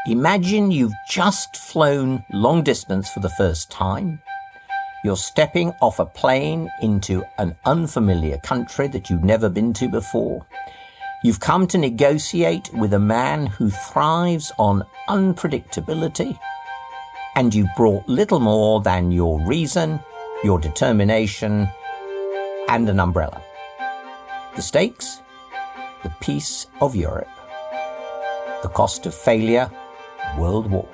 Imagine you've just flown long distance for the first time. You're stepping off a plane into an unfamiliar country that you've never been to before. You've come to negotiate with a man who thrives on unpredictability, and you've brought little more than your reason, your determination, and an umbrella. The stakes? The peace of Europe. The cost of failure? World War.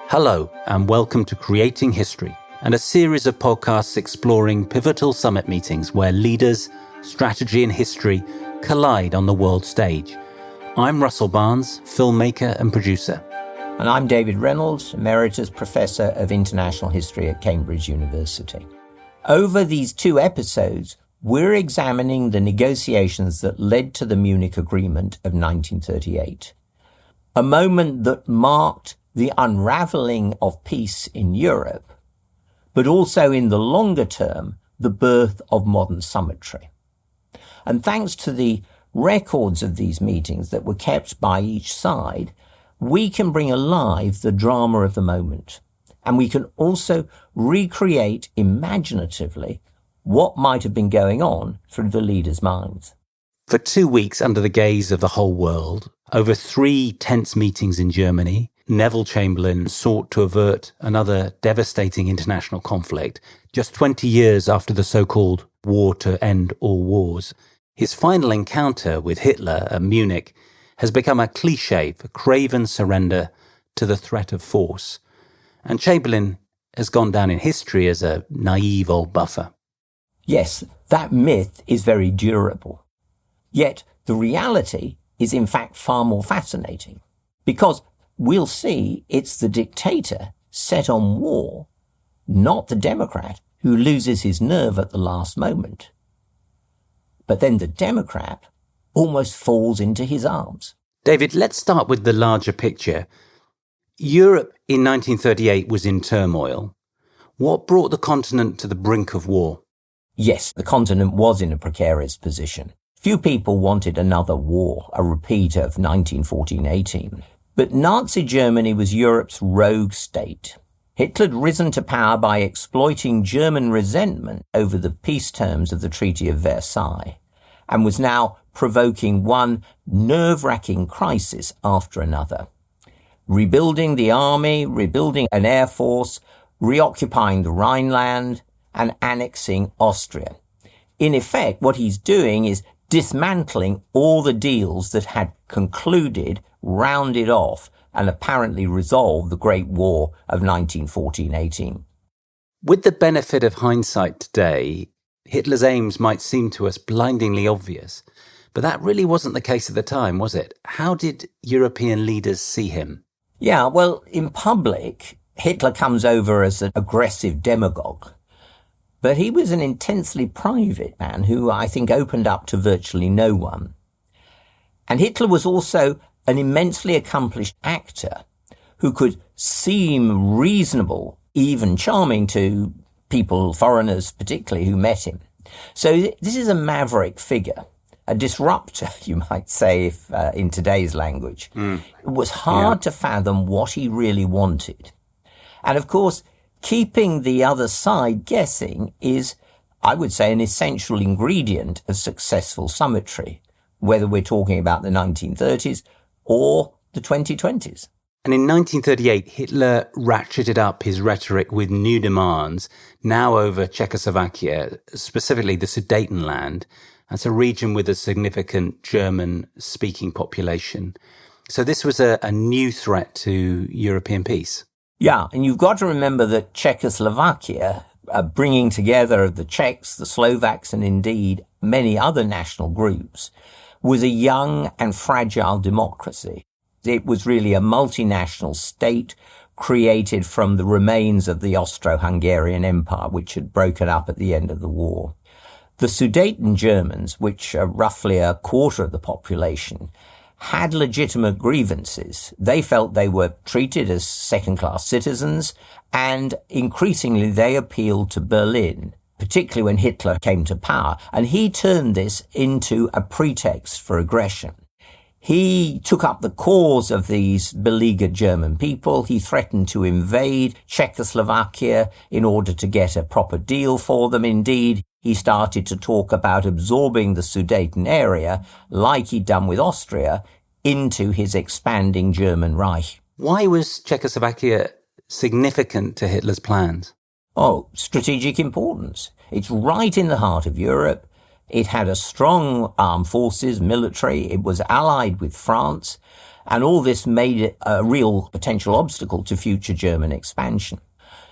Hello, and welcome to Creating History, and a series of podcasts exploring pivotal summit meetings where leaders, strategy and history collide on the world stage. I'm Russell Barnes, filmmaker and producer. And I'm David Reynolds, Emeritus Professor of International History at Cambridge University. Over these two episodes, we're examining the negotiations that led to the Munich Agreement of 1938, a moment that marked the unravelling of peace in Europe, but also in the longer term, the birth of modern Summitry. And thanks to the records of these meetings that were kept by each side, we can bring alive the drama of the moment. And we can also recreate imaginatively what might have been going on through the leaders' minds. For 2 weeks under the gaze of the whole world, over 3 tense meetings in Germany, Neville Chamberlain sought to avert another devastating international conflict just 20 years after the so-called war to end all wars. His final encounter with Hitler at Munich has become a cliché for craven surrender to the threat of force. And Chamberlain has gone down in history as a naive old buffer. Yes, that myth is very durable. Yet the reality is in fact far more fascinating, because we'll see it's the dictator set on war, not the Democrat, who loses his nerve at the last moment. But then the Democrat almost falls into his arms. David, let's start with the larger picture. Europe in 1938 was in turmoil. What brought the continent to the brink of war? Yes, the continent was in a precarious position. Few people wanted another war, a repeat of 1914-18. But Nazi Germany was Europe's rogue state. Hitler had risen to power by exploiting German resentment over the peace terms of the Treaty of Versailles, and was now provoking one nerve-wracking crisis after another. Rebuilding the army, rebuilding an air force, reoccupying the Rhineland, and annexing Austria. In effect, what he's doing is dismantling all the deals that had concluded, rounded off, and apparently resolved the Great War of 1914-18. With the benefit of hindsight today, Hitler's aims might seem to us blindingly obvious, but that really wasn't the case at the time, was it? How did European leaders see him? Yeah, well, in public, Hitler comes over as an aggressive demagogue. But he was an intensely private man who I think opened up to virtually no one. And Hitler was also an immensely accomplished actor who could seem reasonable, even charming to people, foreigners particularly, who met him. So this is a maverick figure, a disruptor, you might say, if in today's language. It was hard to fathom what he really wanted. And of course, keeping the other side guessing is, I would say, an essential ingredient of successful Summitry, whether we're talking about the 1930s or the 2020s. And in 1938, Hitler ratcheted up his rhetoric with new demands, now over Czechoslovakia, specifically the Sudetenland. That's a region with a significant German-speaking population. So this was a new threat to European peace. Yeah, and you've got to remember that Czechoslovakia, bringing together of the Czechs, the Slovaks, and indeed many other national groups, was a young and fragile democracy. It was really a multinational state created from the remains of the Austro-Hungarian Empire, which had broken up at the end of the war. The Sudeten Germans, which are roughly a quarter of the population, had legitimate grievances. They felt they were treated as second-class citizens, and increasingly they appealed to Berlin, particularly when Hitler came to power, and he turned this into a pretext for aggression. He took up the cause of these beleaguered German people. He threatened to invade Czechoslovakia in order to get a proper deal for them. Indeed, he started to talk about absorbing the Sudeten area, like he'd done with Austria, into his expanding German Reich. Why was Czechoslovakia significant to Hitler's plans? Oh, strategic importance. It's right in the heart of Europe. It had a strong armed forces, military. It was allied with France. And all this made it a real potential obstacle to future German expansion.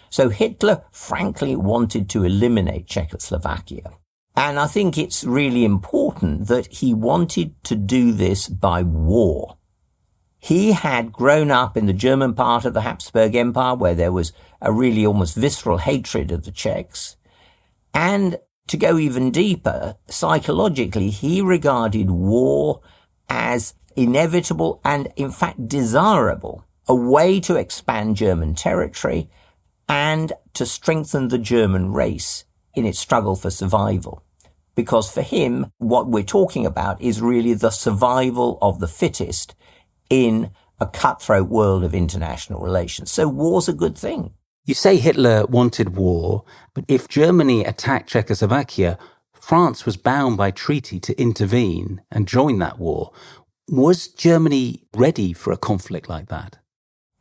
So Hitler, frankly, wanted to eliminate Czechoslovakia. And I think it's really important that he wanted to do this by war. He had grown up in the German part of the Habsburg Empire, where there was a really almost visceral hatred of the Czechs. And to go even deeper, psychologically, he regarded war as inevitable and, in fact, desirable, a way to expand German territory and to strengthen the German race in its struggle for survival. Because for him, what we're talking about is really the survival of the fittest in a cutthroat world of international relations. So war's a good thing. You say Hitler wanted war, but if Germany attacked Czechoslovakia, France was bound by treaty to intervene and join that war. Was Germany ready for a conflict like that?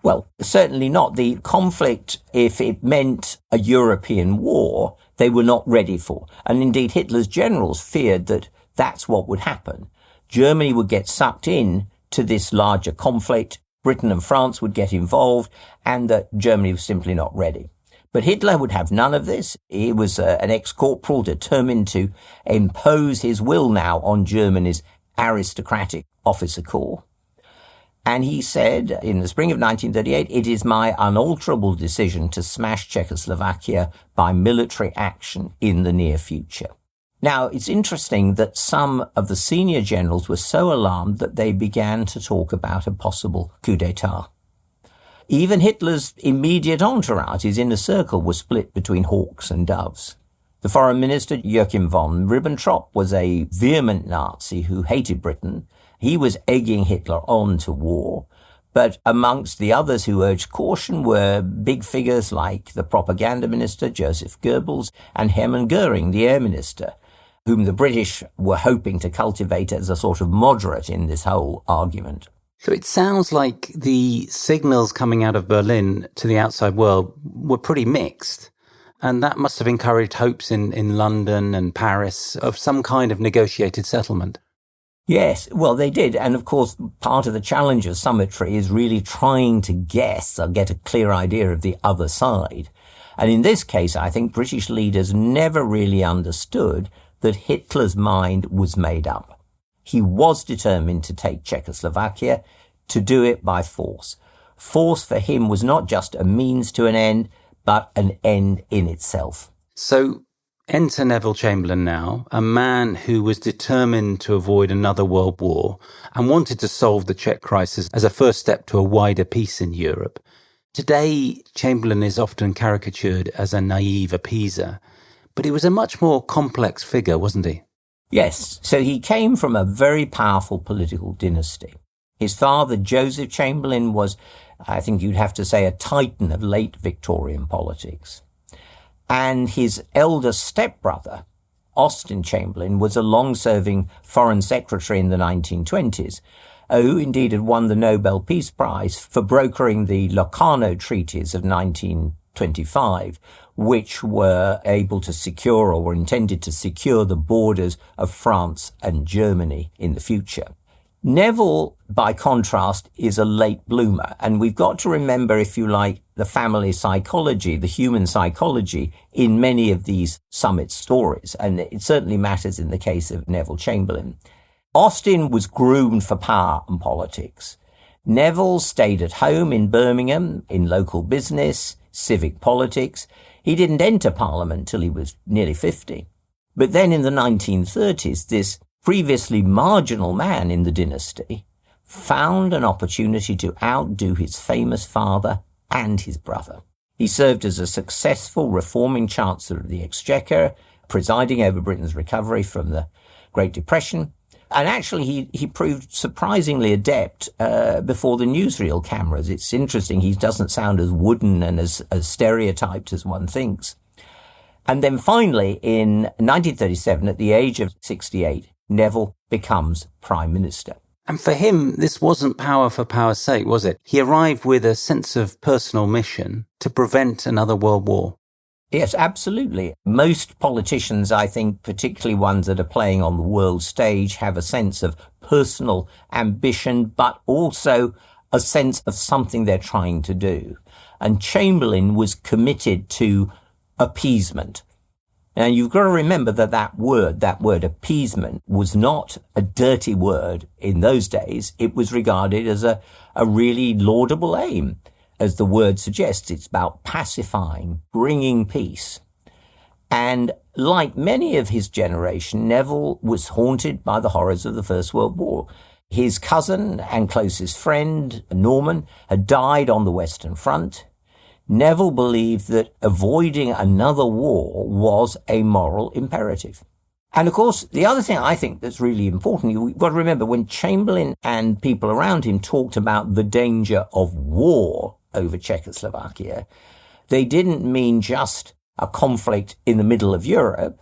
Well, certainly not. The conflict, if it meant a European war, they were not ready for. And indeed, Hitler's generals feared that that's what would happen. Germany would get sucked in to this larger conflict. Britain and France would get involved, and that Germany was simply not ready. But Hitler would have none of this. He was an ex-corporal determined to impose his will now on Germany's aristocratic officer corps. And he said in the spring of 1938, "It is my unalterable decision to smash Czechoslovakia by military action in the near future." Now, it's interesting that some of the senior generals were so alarmed that they began to talk about a possible coup d'etat. Even Hitler's immediate entourage, his inner circle, was split between hawks and doves. The foreign minister, Joachim von Ribbentrop, was a vehement Nazi who hated Britain. He was egging Hitler on to war. But amongst the others who urged caution were big figures like the propaganda minister, Joseph Goebbels, and Hermann Göring, the air minister, whom the British were hoping to cultivate as a sort of moderate in this whole argument. So it sounds like the signals coming out of Berlin to the outside world were pretty mixed. And that must have encouraged hopes in London and Paris of some kind of negotiated settlement. Yes, well, they did. And of course, part of the challenge of Summitry is really trying to guess or get a clear idea of the other side. And in this case, I think British leaders never really understood that Hitler's mind was made up. He was determined to take Czechoslovakia, to do it by force. Force for him was not just a means to an end, but an end in itself. So enter Neville Chamberlain now, a man who was determined to avoid another world war and wanted to solve the Czech crisis as a first step to a wider peace in Europe. Today, Chamberlain is often caricatured as a naive appeaser, but he was a much more complex figure, wasn't he? Yes. So he came from a very powerful political dynasty. His father, Joseph Chamberlain, was, I think you'd have to say, a titan of late Victorian politics. And his elder stepbrother, Austin Chamberlain, was a long-serving foreign secretary in the 1920s, who indeed had won the Nobel Peace Prize for brokering the Locarno treaties of 1925, which were able to secure or were intended to secure the borders of France and Germany in the future. Neville, by contrast, is a late bloomer. And we've got to remember, if you like, the family psychology, the human psychology in many of these summit stories. And it certainly matters in the case of Neville Chamberlain. Austin was groomed for power and politics. Neville stayed at home in Birmingham, in local business, civic politics. He didn't enter Parliament till he was nearly 50. But then in the 1930s, this previously marginal man in the dynasty found an opportunity to outdo his famous father and his brother. He served as a successful reforming Chancellor of the Exchequer, presiding over Britain's recovery from the Great Depression. And actually, he proved surprisingly adept before the newsreel cameras. It's interesting. He doesn't sound as wooden and as stereotyped as one thinks. And then finally, in 1937, at the age of 68, Neville becomes Prime Minister. And for him, this wasn't power for power's sake, was it? He arrived with a sense of personal mission to prevent another world war. Yes, absolutely. Most politicians, I think, particularly ones that are playing on the world stage, have a sense of personal ambition, but also a sense of something they're trying to do. And Chamberlain was committed to appeasement. Now, you've got to remember that word appeasement was not a dirty word in those days. It was regarded as a really laudable aim. As the word suggests, it's about pacifying, bringing peace. And like many of his generation, Neville was haunted by the horrors of the First World War. His cousin and closest friend, Norman, had died on the Western Front. Neville believed that avoiding another war was a moral imperative. And of course, the other thing I think that's really important, you've got to remember when Chamberlain and people around him talked about the danger of war over Czechoslovakia, they didn't mean just a conflict in the middle of Europe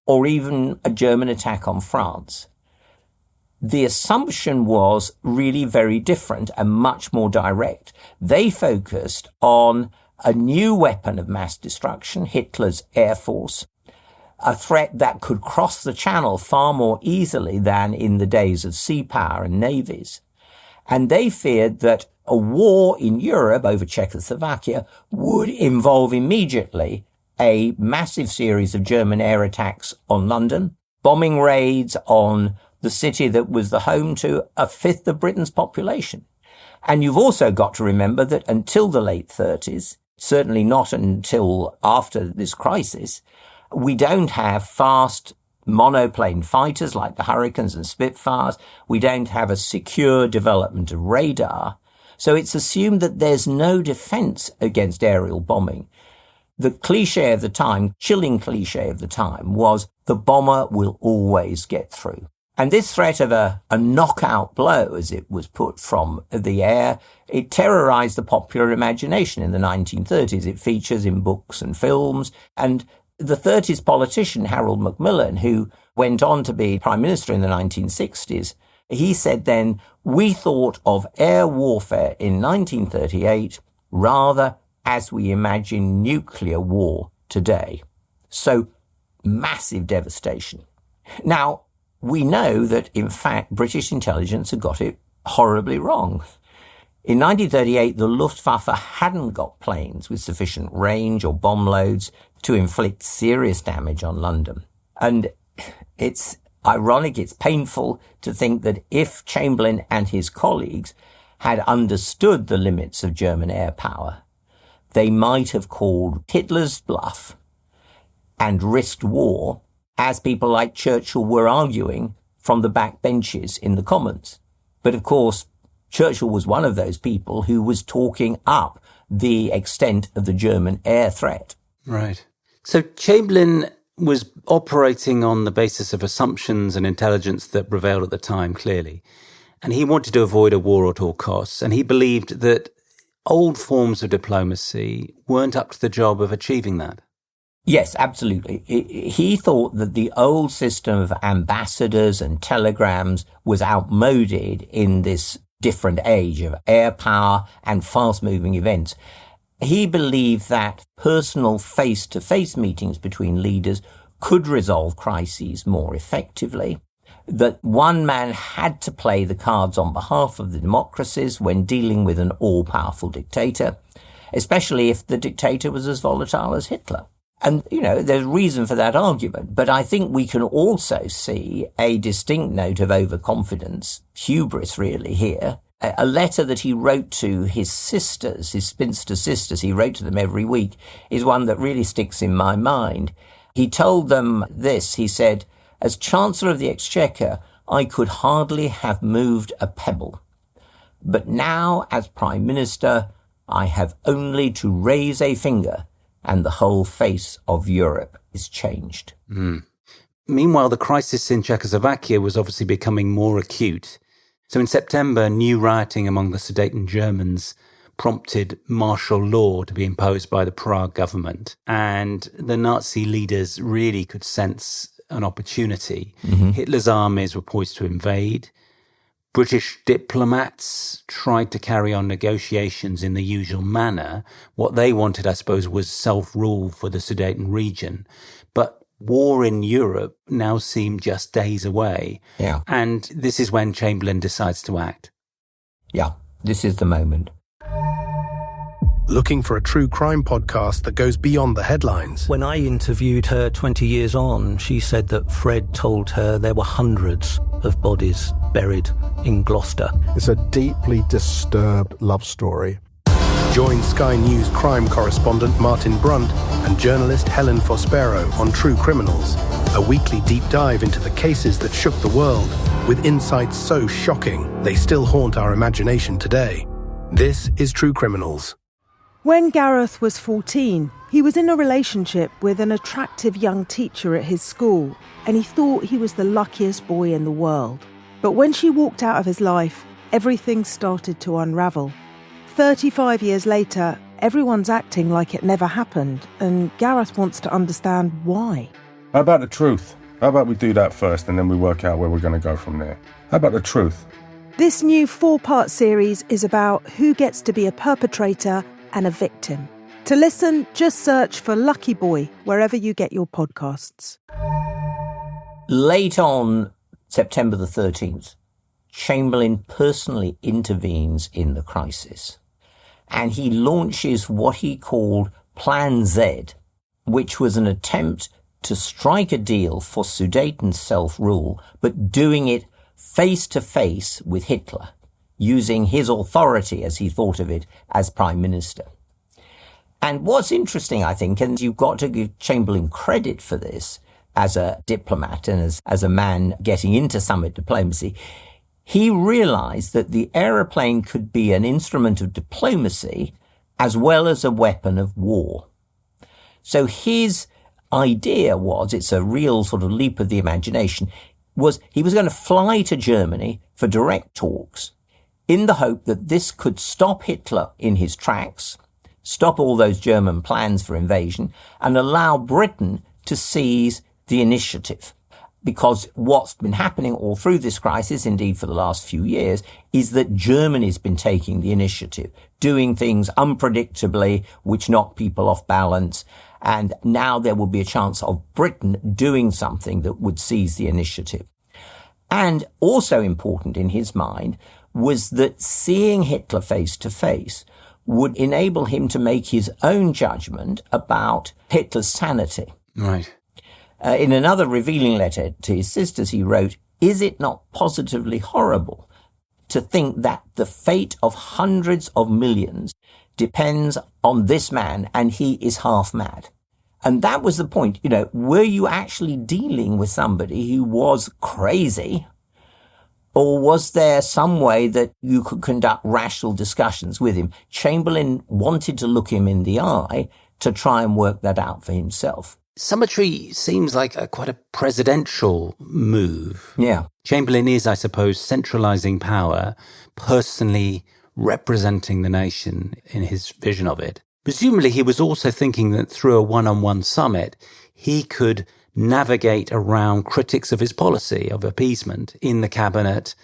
or even a German attack on France. The assumption was really very different and much more direct. They focused on a new weapon of mass destruction, Hitler's air force, a threat that could cross the channel far more easily than in the days of sea power and navies. And they feared that a war in Europe over Czechoslovakia would involve immediately a massive series of German air attacks on London, bombing raids on the city that was the home to a fifth of Britain's population. And you've also got to remember that until the late 30s, certainly not until after this crisis, we don't have fast monoplane fighters like the Hurricanes and Spitfires. We don't have a secure development of radar. So it's assumed that there's no defense against aerial bombing. The cliche of the time, chilling cliche of the time, was the bomber will always get through. And this threat of a knockout blow, as it was put from the air, it terrorized the popular imagination in the 1930s. It features in books and films. And the 30s politician Harold Macmillan, who went on to be Prime Minister in the 1960s, he said then, we thought of air warfare in 1938 rather as we imagine nuclear war today. So massive devastation. Now, we know that, in fact, British intelligence had got it horribly wrong. In 1938, the Luftwaffe hadn't got planes with sufficient range or bomb loads to inflict serious damage on London. And it's ironic, it's painful to think that if Chamberlain and his colleagues had understood the limits of German air power, they might have called Hitler's bluff and risked war, as people like Churchill were arguing from the back benches in the Commons. But of course, Churchill was one of those people who was talking up the extent of the German air threat. Right. So Chamberlain was operating on the basis of assumptions and intelligence that prevailed at the time, clearly. And he wanted to avoid a war at all costs. And he believed that old forms of diplomacy weren't up to the job of achieving that. Yes, absolutely. He thought that the old system of ambassadors and telegrams was outmoded in this different age of air power and fast-moving events. He believed that personal face-to-face meetings between leaders could resolve crises more effectively, that one man had to play the cards on behalf of the democracies when dealing with an all-powerful dictator, especially if the dictator was as volatile as Hitler. And, there's reason for that argument, but I think we can also see a distinct note of overconfidence, hubris really here. A letter that he wrote to his sisters, his spinster sisters, he wrote to them every week, is one that really sticks in my mind. He told them this, he said, as Chancellor of the Exchequer, I could hardly have moved a pebble. But now, as Prime Minister, I have only to raise a finger and the whole face of Europe is changed. Mm. Meanwhile, the crisis in Czechoslovakia was obviously becoming more acute. So in September, new rioting among the Sudeten Germans prompted martial law to be imposed by the Prague government. And the Nazi leaders really could sense an opportunity. Hitler's armies were poised to invade. British diplomats tried to carry on negotiations in the usual manner. What they wanted, I suppose, was self-rule for the Sudeten region. But war in Europe now seemed just days away. Yeah. And this is when Chamberlain decides to act. Yeah, this is the moment. Looking for a true crime podcast that goes beyond the headlines? When I interviewed her 20 years on, she said that Fred told her there were hundreds of bodies buried in Gloucester. It's a deeply disturbed love story. Join Sky News crime correspondent Martin Brunt and journalist Helen Fospero on True Criminals, a weekly deep dive into the cases that shook the world, with insights so shocking they still haunt our imagination today. This is True Criminals. When Gareth was 14, he was in a relationship with an attractive young teacher at his school, and he thought he was the luckiest boy in the world. But when she walked out of his life, everything started to unravel. 35 years later, everyone's acting like it never happened, and Gareth wants to understand why. How about the truth? How about we do that first and then we work out where we're going to go from there? How about the truth? This new 4-part series is about who gets to be a perpetrator and a victim. To listen, just search for Lucky Boy wherever you get your podcasts. Late on September the 13th, Chamberlain personally intervenes in the crisis, and he launches what he called Plan Z, which was an attempt to strike a deal for Sudeten self-rule, but doing it face-to-face with Hitler, using his authority, as he thought of it, as Prime Minister. And what's interesting, I think, and you've got to give Chamberlain credit for this as a diplomat and as a man getting into summit diplomacy, he realized that the aeroplane could be an instrument of diplomacy as well as a weapon of war. So his idea was, it's a real sort of leap of the imagination, was he was going to fly to Germany for direct talks in the hope that this could stop Hitler in his tracks, stop all those German plans for invasion, and allow Britain to seize the initiative. Because what's been happening all through this crisis, indeed for the last few years, is that Germany's been taking the initiative, doing things unpredictably, which knock people off balance. And now there will be a chance of Britain doing something that would seize the initiative. And also important in his mind was that seeing Hitler face to face would enable him to make his own judgment about Hitler's sanity. Right. In another revealing letter to his sisters, he wrote, "Is it not positively horrible to think that the fate of hundreds of millions depends on this man and he is half mad?" And that was the point. You know, were you actually dealing with somebody who was crazy, or was there some way that you could conduct rational discussions with him? Chamberlain wanted to look him in the eye to try and work that out for himself. Summitry seems like quite a presidential move. Yeah. Chamberlain is, I suppose, centralizing power, personally representing the nation in his vision of it. Presumably, he was also thinking that through a one-on-one summit, he could navigate around critics of his policy of appeasement in the cabinet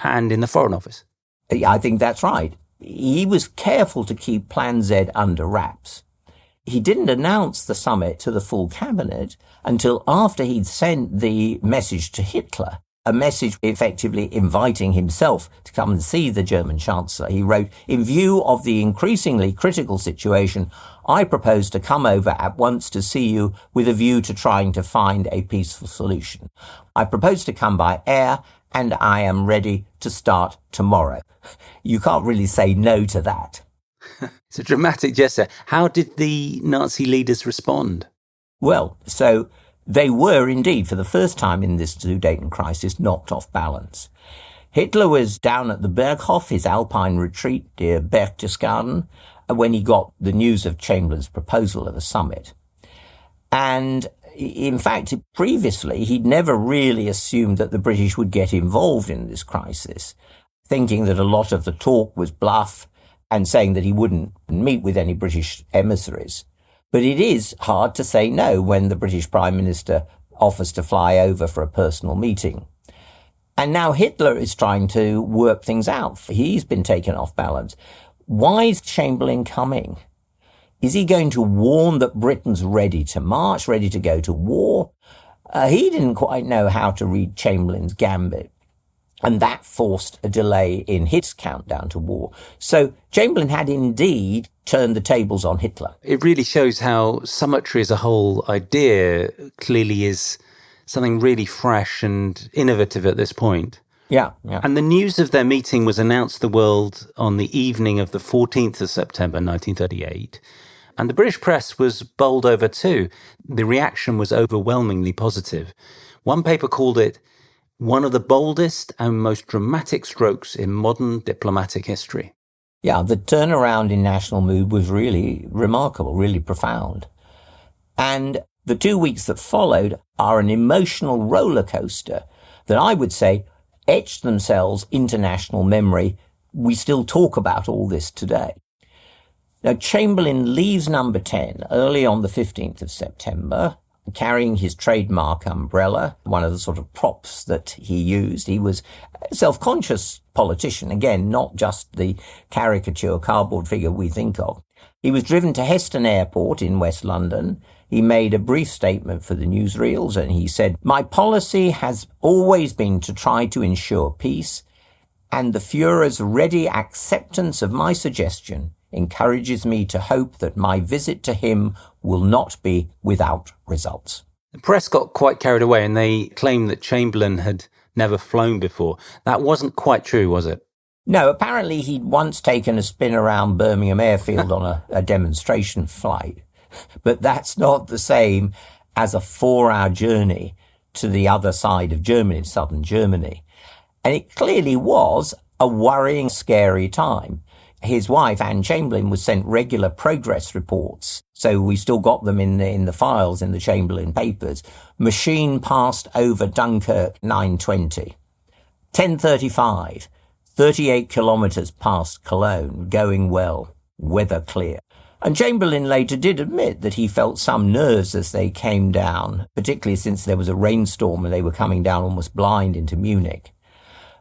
and in the Foreign Office. I think that's right. He was careful to keep Plan Z under wraps. He didn't announce the summit to the full cabinet until after he'd sent the message to Hitler, a message effectively inviting himself to come and see the German Chancellor. He wrote, "In view of the increasingly critical situation, I propose to come over at once to see you with a view to trying to find a peaceful solution. I propose to come by air and I am ready to start tomorrow." You can't really say no to that. It's a dramatic gesture. How did the Nazi leaders respond? Well, so they were indeed, for the first time in this Sudeten crisis, knocked off balance. Hitler was down at the Berghof, his alpine retreat near Berchtesgaden, when he got the news of Chamberlain's proposal of a summit. And in fact, previously, he'd never really assumed that the British would get involved in this crisis, thinking that a lot of the talk was bluff and saying that he wouldn't meet with any British emissaries. But it is hard to say no when the British Prime Minister offers to fly over for a personal meeting. And now Hitler is trying to work things out. He's been taken off balance. Why is Chamberlain coming? Is he going to warn that Britain's ready to march, ready to go to war? He didn't quite know how to read Chamberlain's gambit. And that forced a delay in his countdown to war. So Chamberlain had indeed turned the tables on Hitler. It really shows how Summitry as a whole idea clearly is something really fresh and innovative at this point. Yeah. And the news of their meeting was announced to the world on the evening of the 14th of September 1938. And the British press was bowled over too. The reaction was overwhelmingly positive. One paper called it one of the boldest and most dramatic strokes in modern diplomatic history. Yeah, the turnaround in national mood was really remarkable, really profound. And the 2 weeks that followed are an emotional roller coaster that I would say etched themselves into national memory. We still talk about all this today. Now, Chamberlain leaves Number 10 early on the 15th of September, carrying his trademark umbrella, one of the sort of props that he used. He was a self-conscious politician, again, not just the caricature cardboard figure we think of. He was driven to Heston Airport in West London. He made a brief statement for the newsreels and he said, "My policy has always been to try to ensure peace, and the Führer's ready acceptance of my suggestion encourages me to hope that my visit to him will not be without results." The press got quite carried away and they claimed that Chamberlain had never flown before. That wasn't quite true, was it? No, apparently he'd once taken a spin around Birmingham Airfield on a demonstration flight. But that's not the same as a 4-hour journey to the other side of Germany, southern Germany. And it clearly was a worrying, scary time. His wife, Anne Chamberlain, was sent regular progress reports. So we still got them in the files in the Chamberlain papers. Machine passed over Dunkirk 9:20. 10:35. 38 kilometres past Cologne, going well, weather clear. And Chamberlain later did admit that he felt some nerves as they came down, particularly since there was a rainstorm and they were coming down almost blind into Munich.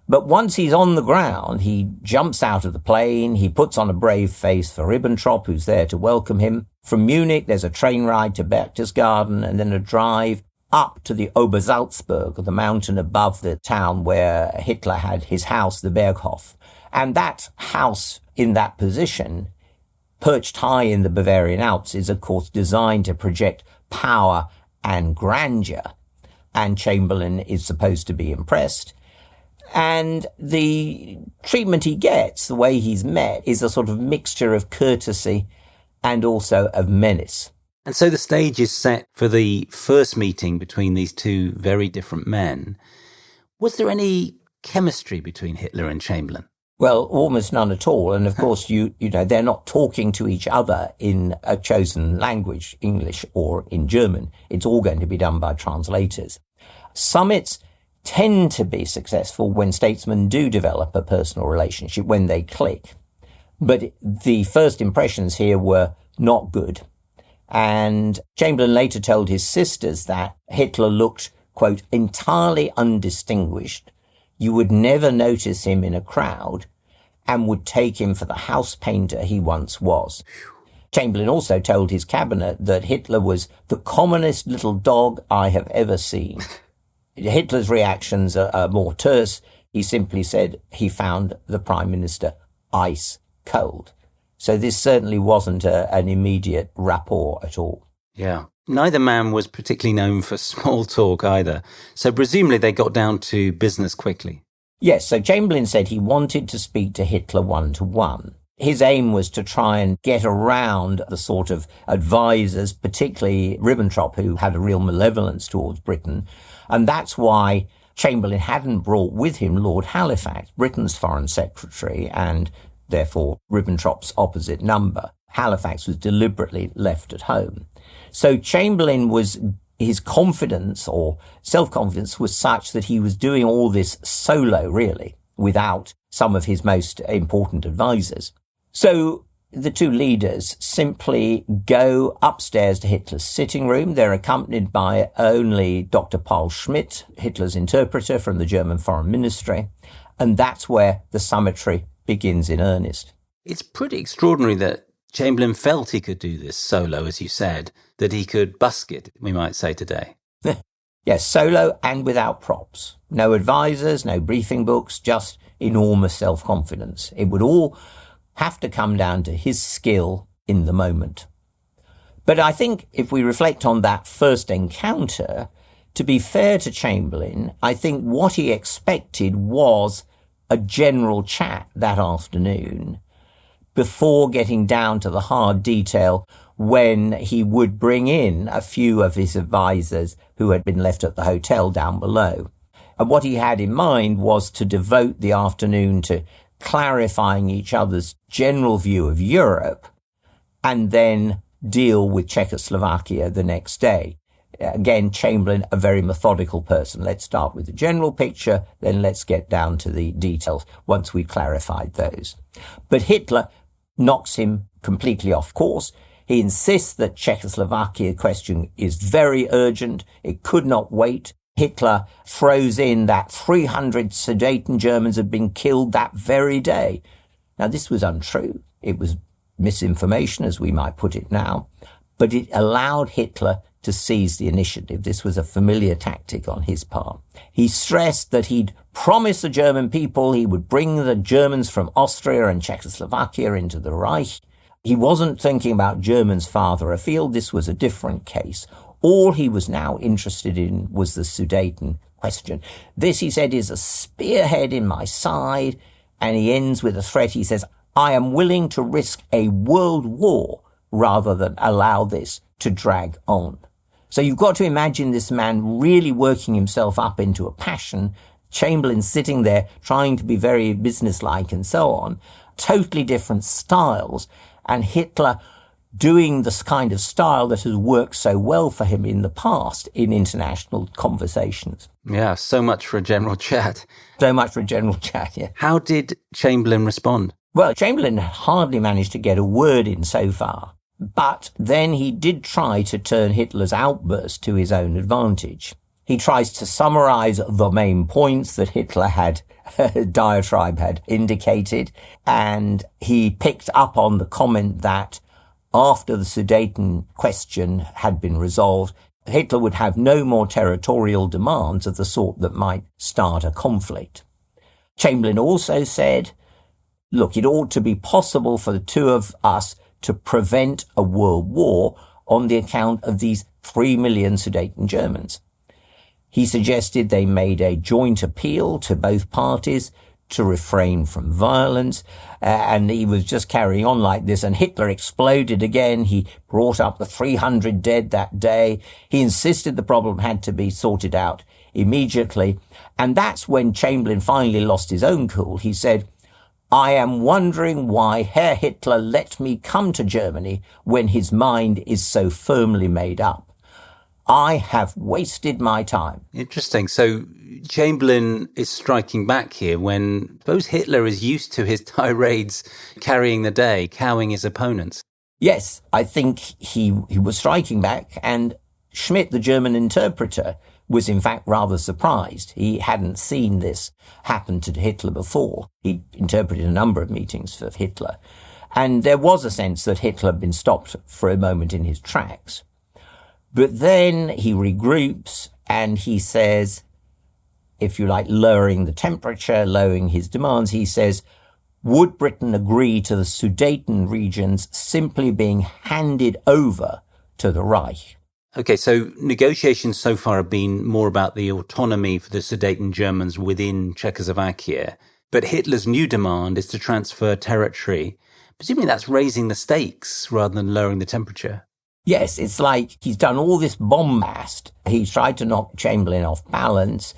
But once he's on the ground, he jumps out of the plane, he puts on a brave face for Ribbentrop, who's there to welcome him. From Munich, there's a train ride to Berchtesgaden and then a drive up to the Obersalzberg, the mountain above the town where Hitler had his house, the Berghof. And that house in that position, perched high in the Bavarian Alps, is of course designed to project power and grandeur. And Chamberlain is supposed to be impressed. And the treatment he gets, the way he's met, is a sort of mixture of courtesy and also of menace. And so the stage is set for the first meeting between these two very different men. Was there any chemistry between Hitler and Chamberlain? Well, almost none at all. And of course, you know, they're not talking to each other in a chosen language, English or in German. It's all going to be done by translators. Summits tend to be successful when statesmen do develop a personal relationship, when they click. But the first impressions here were not good. And Chamberlain later told his sisters that Hitler looked, quote, entirely undistinguished. You would never notice him in a crowd and would take him for the house painter he once was. Chamberlain also told his cabinet that Hitler was the commonest little dog I have ever seen. Hitler's reactions are more terse. He simply said he found the Prime Minister ice cold. So this certainly wasn't an immediate rapport at all. Yeah. Neither man was particularly known for small talk either. So presumably they got down to business quickly. Yes, so Chamberlain said he wanted to speak to Hitler one-to-one. His aim was to try and get around the sort of advisors, particularly Ribbentrop, who had a real malevolence towards Britain. And that's why Chamberlain hadn't brought with him Lord Halifax, Britain's foreign secretary, and therefore Ribbentrop's opposite number. Halifax was deliberately left at home. So Chamberlain was his confidence or self-confidence was such that he was doing all this solo, really, without some of his most important advisors. So the two leaders simply go upstairs to Hitler's sitting room. They're accompanied by only Dr. Paul Schmidt, Hitler's interpreter from the German Foreign Ministry. And that's where the Summitry begins in earnest. It's pretty extraordinary that Chamberlain felt he could do this solo, as you said, that he could busk it, we might say today. Yes, solo and without props. No advisors, no briefing books, just enormous self-confidence. It would all have to come down to his skill in the moment. But I think if we reflect on that first encounter, to be fair to Chamberlain, I think what he expected was a general chat that afternoon before getting down to the hard detail when he would bring in a few of his advisors who had been left at the hotel down below. And what he had in mind was to devote the afternoon to clarifying each other's general view of Europe and then deal with Czechoslovakia the next day. Again, Chamberlain, a very methodical person. Let's start with the general picture, then let's get down to the details once we've clarified those. But Hitler knocks him completely off course. He insists that Czechoslovakia question is very urgent. It could not wait. Hitler throws in that 300 Sudeten Germans had been killed that very day. Now, this was untrue. It was misinformation, as we might put it now, but it allowed Hitler to seize the initiative. This was a familiar tactic on his part. He stressed that he'd promised the German people he would bring the Germans from Austria and Czechoslovakia into the Reich. He wasn't thinking about Germans farther afield. This was a different case. All he was now interested in was the Sudeten question. This, he said, is a spearhead in my side. And he ends with a threat. He says, I am willing to risk a world war rather than allow this to drag on. So you've got to imagine this man really working himself up into a passion. Chamberlain sitting there trying to be very businesslike and so on. Totally different styles. And Hitler doing this kind of style that has worked so well for him in the past in international conversations. Yeah, so much for a general chat. So much for a general chat, yeah. How did Chamberlain respond? Well, Chamberlain hardly managed to get a word in so far. But then he did try to turn Hitler's outburst to his own advantage. He tries to summarize the main points that Hitler had, diatribe had indicated, and he picked up on the comment that after the Sudeten question had been resolved, Hitler would have no more territorial demands of the sort that might start a conflict. Chamberlain also said, look, it ought to be possible for the two of us to prevent a world war on the account of these 3 million Sudeten Germans. He suggested they made a joint appeal to both parties to refrain from violence, and he was just carrying on like this, and Hitler exploded again. He brought up the 300 dead that day. He insisted the problem had to be sorted out immediately, and that's when Chamberlain finally lost his own cool. He said, I am wondering why Herr Hitler let me come to Germany when his mind is so firmly made up. I have wasted my time. Interesting. So Chamberlain is striking back here when I suppose Hitler is used to his tirades carrying the day, cowing his opponents. Yes, I think he was striking back, and Schmidt, the German interpreter, was in fact rather surprised. He hadn't seen this happen to Hitler before. He interpreted a number of meetings for Hitler. And there was a sense that Hitler had been stopped for a moment in his tracks. But then he regroups and he says, if you like, lowering the temperature, lowering his demands, he says, would Britain agree to the Sudeten regions simply being handed over to the Reich? Okay, so negotiations so far have been more about the autonomy for the Sudeten Germans within Czechoslovakia. But Hitler's new demand is to transfer territory. Presumably that's raising the stakes rather than lowering the temperature. Yes, it's like he's done all this bombast. He's tried to knock Chamberlain off balance.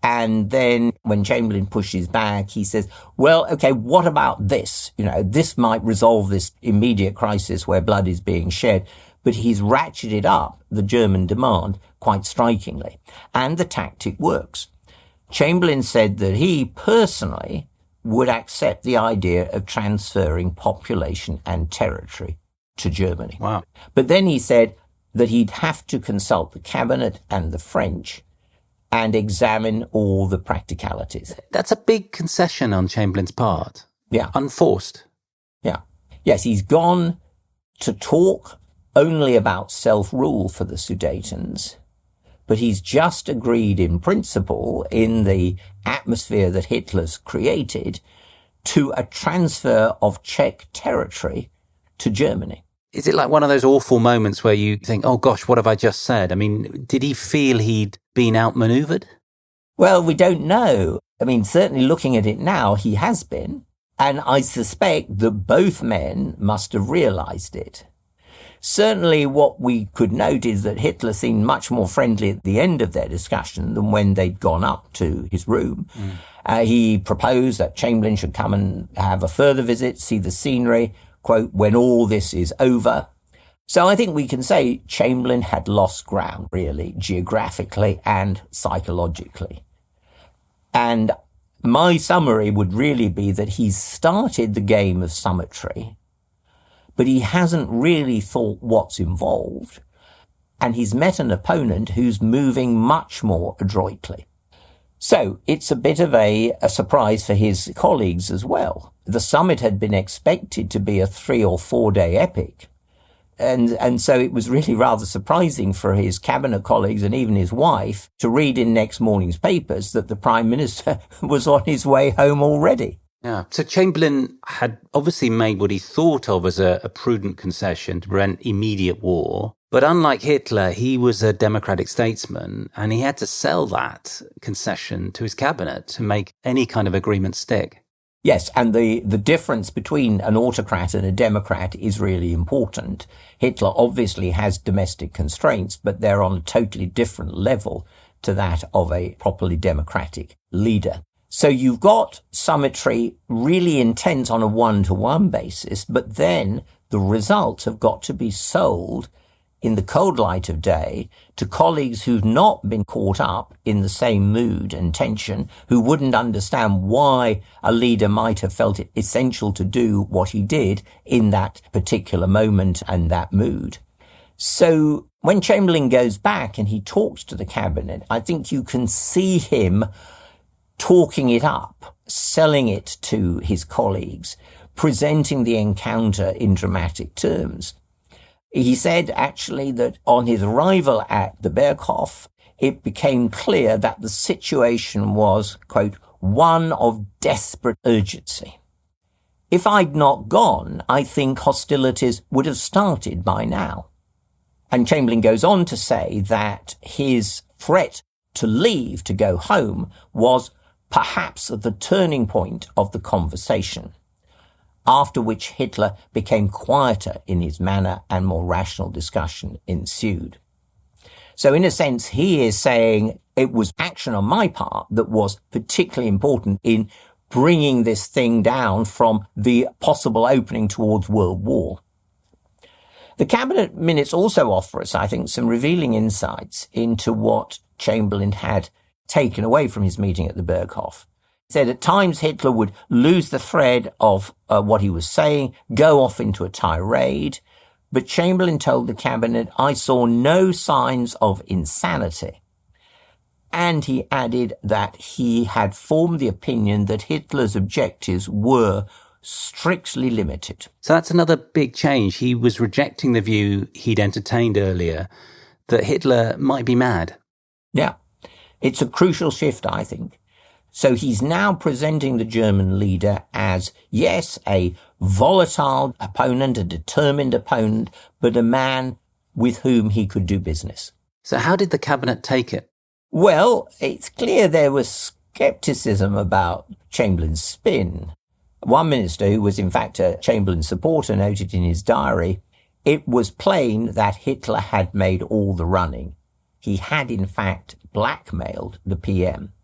And then when Chamberlain pushes back, he says, well, okay, what about this? You know, this might resolve this immediate crisis where blood is being shed. but he's ratcheted up the German demand quite strikingly. And the tactic works. Chamberlain said that he personally would accept the idea of transferring population and territory to Germany. Wow. But then he said that he'd have to consult the cabinet and the French and examine all the practicalities. That's a big concession on Chamberlain's part. Yeah. Unforced. Yeah. Yes, he's gone to talk only about self-rule for the Sudetens, but he's just agreed in principle, in the atmosphere that Hitler's created, to a transfer of Czech territory to Germany. Is it like one of those awful moments where you think, oh gosh, what have I just said? I mean, did he feel he'd been outmaneuvered? Well, we don't know. I mean, certainly looking at it now, he has been. And I suspect that both men must have realized it. Certainly what we could note is that Hitler seemed much more friendly at the end of their discussion than when they'd gone up to his room. He proposed that Chamberlain should come and have a further visit, see the scenery, quote, when all this is over. So I think we can say Chamberlain had lost ground, really, geographically and psychologically. And my summary would really be that he's started the game of Summitry, but he hasn't really thought what's involved, and he's met an opponent who's moving much more adroitly. So it's a bit of a surprise for his colleagues as well. The summit had been expected to be a 3 or 4 day epic. And so it was really rather surprising for his cabinet colleagues and even his wife to read in next morning's papers that the Prime Minister was on his way home already. Yeah. So Chamberlain had obviously made what he thought of as a prudent concession to prevent immediate war. But unlike Hitler, he was a democratic statesman, and he had to sell that concession to his cabinet to make any kind of agreement stick. Yes, and the difference between an autocrat and a democrat is really important. Hitler obviously has domestic constraints, but they're on a totally different level to that of a properly democratic leader. So you've got Summitry really intense on a one-to-one basis, but then the results have got to be sold in the cold light of day to colleagues who've not been caught up in the same mood and tension, who wouldn't understand why a leader might have felt it essential to do what he did in that particular moment and that mood. So when Chamberlain goes back and he talks to the cabinet, I think you can see him talking it up, selling it to his colleagues, presenting the encounter in dramatic terms. He said actually that on his arrival at the Berghof, it became clear that the situation was, quote, one of desperate urgency. If I'd not gone, I think hostilities would have started by now. And Chamberlain goes on to say that his threat to leave, to go home, was perhaps the turning point of the conversation, after which Hitler became quieter in his manner and more rational discussion ensued. So in a sense, he is saying it was action on my part that was particularly important in bringing this thing down from the possible opening towards world war. The cabinet minutes also offer us, I think, some revealing insights into what Chamberlain had taken away from his meeting at the Berghof. He said at times Hitler would lose the thread of what he was saying, go off into a tirade, but Chamberlain told the cabinet, I saw no signs of insanity. And he added that he had formed the opinion that Hitler's objectives were strictly limited. So that's another big change. He was rejecting the view he'd entertained earlier that Hitler might be mad. Yeah, it's a crucial shift, I think. So he's now presenting the German leader as, yes, a volatile opponent, a determined opponent, but a man with whom he could do business. So how did the cabinet take it? Well, it's clear there was scepticism about Chamberlain's spin. One minister, who was in fact a Chamberlain supporter, noted in his diary, it was plain that Hitler had made all the running. He had, in fact, blackmailed the PM.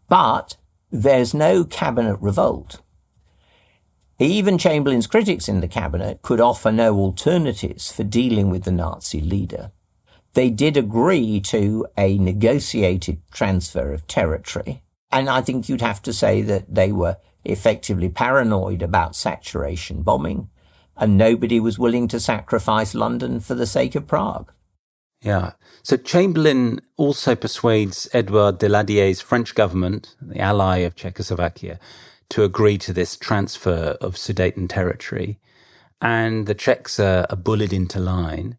But there's no cabinet revolt. Even Chamberlain's critics in the cabinet could offer no alternatives for dealing with the Nazi leader. They did agree to a negotiated transfer of territory, and I think you'd have to say that they were effectively paranoid about saturation bombing, and nobody was willing to sacrifice London for the sake of Prague. Yeah. So Chamberlain also persuades Edouard Daladier's French government, the ally of Czechoslovakia, to agree to this transfer of Sudeten territory. And the Czechs are bullied into line.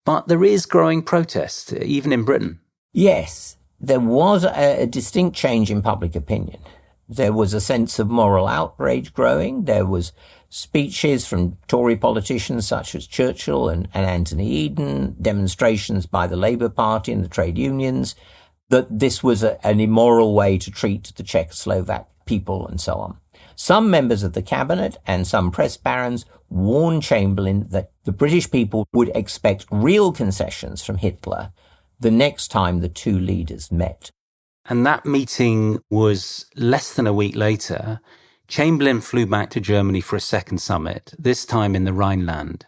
But there is growing protest, even in Britain. Yes, there was a distinct change in public opinion. There was a sense of moral outrage growing. There was speeches from Tory politicians such as Churchill and Anthony Eden, demonstrations by the Labour Party and the trade unions, that this was an immoral way to treat the Czechoslovak people and so on. Some members of the cabinet and some press barons warned Chamberlain that the British people would expect real concessions from Hitler the next time the two leaders met. And that meeting was less than a week later. Chamberlain flew back to Germany for a second summit, this time in the Rhineland.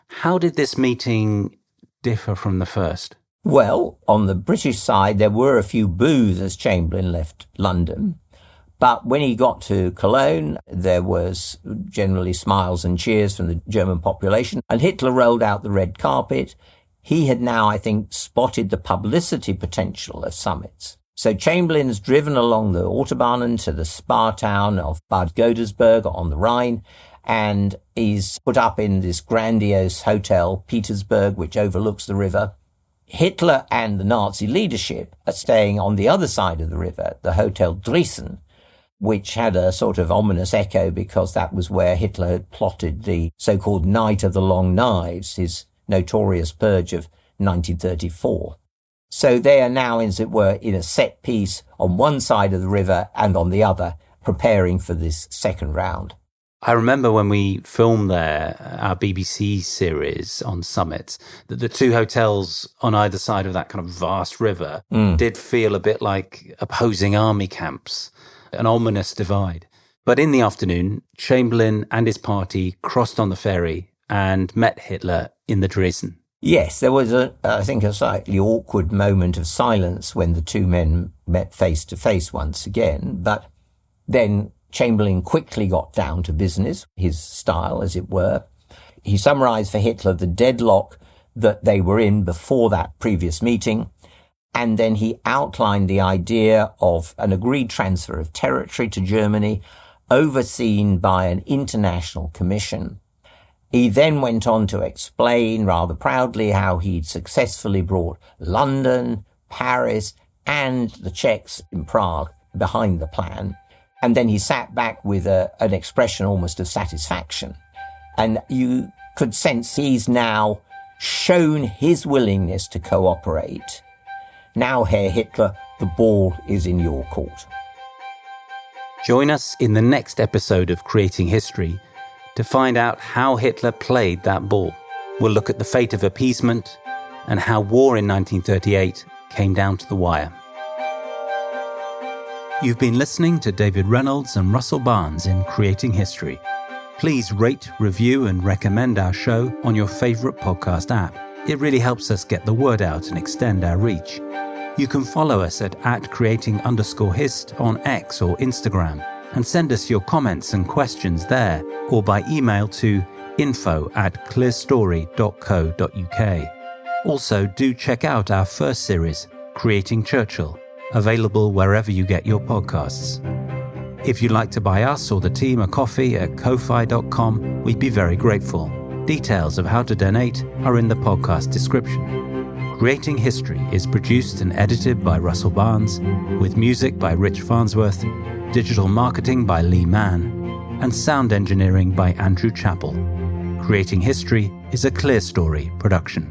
How did this meeting differ from the first? Well, on the British side, there were a few boos as Chamberlain left London. But when he got to Cologne, there was generally smiles and cheers from the German population, and Hitler rolled out the red carpet. He had now, I think, spotted the publicity potential of summits. So Chamberlain's driven along the Autobahnen to the spa town of Bad Godesberg on the Rhine, and he's put up in this grandiose hotel, Petersburg, which overlooks the river. Hitler and the Nazi leadership are staying on the other side of the river, the Hotel Driessen, which had a sort of ominous echo because that was where Hitler had plotted the so-called Night of the Long Knives, his notorious purge of 1934. So they are now, as it were, in a set piece on one side of the river and on the other, preparing for this second round. I remember when we filmed there, our BBC series on summits, that the two hotels on either side of that kind of vast river did feel a bit like opposing army camps, an ominous divide. But in the afternoon, Chamberlain and his party crossed on the ferry and met Hitler in the Dresden. Yes, there was, I think, a slightly awkward moment of silence when the two men met face to face once again. But then Chamberlain quickly got down to business, his style, as it were. He summarized for Hitler the deadlock that they were in before that previous meeting. And then he outlined the idea of an agreed transfer of territory to Germany, overseen by an international commission. He then went on to explain rather proudly how he'd successfully brought London, Paris, and the Czechs in Prague behind the plan. And then he sat back with an expression almost of satisfaction. And you could sense he's now shown his willingness to cooperate. Now, Herr Hitler, the ball is in your court. Join us in the next episode of Creating History to find out how Hitler played that ball. We'll look at the fate of appeasement and how war in 1938 came down to the wire. You've been listening to David Reynolds and Russell Barnes in Creating History. Please rate, review and recommend our show on your favourite podcast app. It really helps us get the word out and extend our reach. You can follow us at @creating_hist on X or Instagram and send us your comments and questions there or by email to info@clearstory.co.uk. Also, do check out our first series, Creating Churchill, available wherever you get your podcasts. If you'd like to buy us or the team a coffee at ko-fi.com, we'd be very grateful. Details of how to donate are in the podcast description. Creating History is produced and edited by Russell Barnes, with music by Rich Farnsworth, digital marketing by Lee Mann, and sound engineering by Andrew Chappell. Creating History is a Clear Story production.